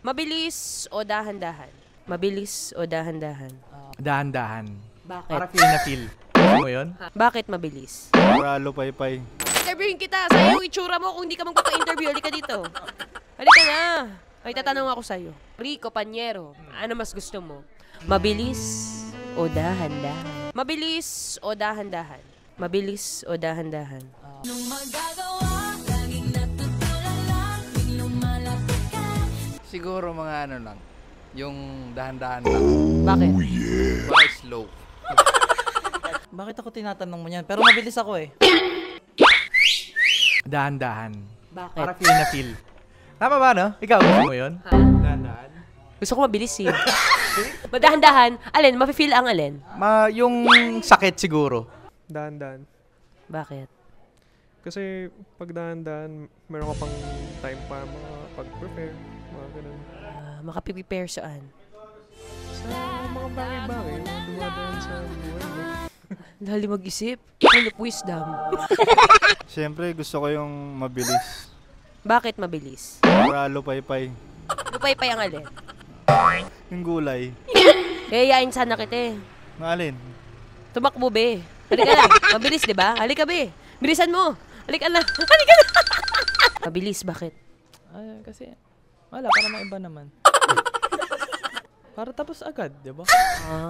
Mabilis o dahan-dahan? Mabilis o dahan-dahan? Dahan-dahan. Bakit? Para feel na feel. Alam mo yun? Bakit mabilis? Para lupay-pay. Interviewin kita. Sa'yo yung itsura mo kung hindi ka magpapa-interview. Halika dito. Halika na. Ay, tatanong ako sa'yo. Rico, Panyero, ano mas gusto mo? Mabilis o dahan-dahan? Mabilis o dahan-dahan? Mabilis o dahan-dahan? Siguro mga ano lang. Yung dahan-dahan lang. Bakit? Baka slow. Bakit ako tinatanong mo yan? Pero mabilis ako eh. Dahan-dahan. Bakit? Para feel na feel. Tama ba, no? Ikaw, gusto mo yun? Ha? Dahan-dahan. Gusto ko mabilis eh. Madahan-dahan. Alin? Mafe-feel ang alin? Yung sakit siguro. Dahan-dahan. Bakit? Kasi pag dahan-dahan, meron ka pang time para makapag-prepare. Mga ganun. Makapiprepare saan? Sa mga bagay-bagay na dumadaan sa buhay mo. Dali mag-isip. Full of wisdom. Siyempre, gusto ko yung mabilis. Bakit mabilis? Para lupay-pay. Lupay-pay ang alin? Yung gulay. Yayain sana kita eh. Ngalin. Tumakbo be. Halika na. Mabilis, di ba? Halika be. Bilisan mo. Halika na. Halika na. Mabilis, bakit? Ay, kasi wala, para maiba naman. Para tapos agad, di ba?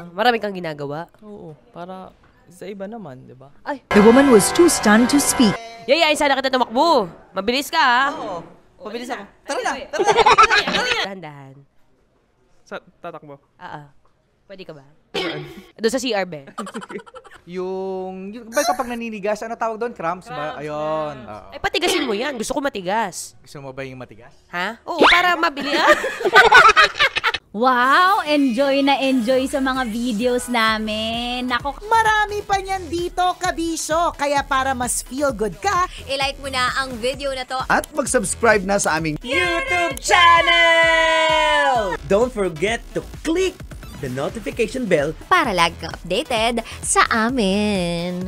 Marami kang ginagawa. Oo, para sa iba naman, di ba? Ay, The woman was too stunned to speak. yayain sana kita tumakbo. Mabilis ka ha. Oo, mabilis ako. Tara na. Tara na. Dahan-dahan. Sa tatakbo. Pwede ka ba? Doon sa CR be. Yung ba kapag naninigas, ano tawag doon? Cramps ba? Ayun. Oo. Ay, patigasin mo yan. Gusto ko matigas. Gusto mo ba yung matigas? Ha? Oo, para mabili ha. Wow! Enjoy na enjoy sa mga videos namin. Nako, Marami pa niyan dito, kabisyo. Kaya para mas feel good ka, I-like mo na ang video na to. At mag-subscribe na sa aming YouTube channel! Don't forget to click the notification bell Para lagi kang updated sa amin.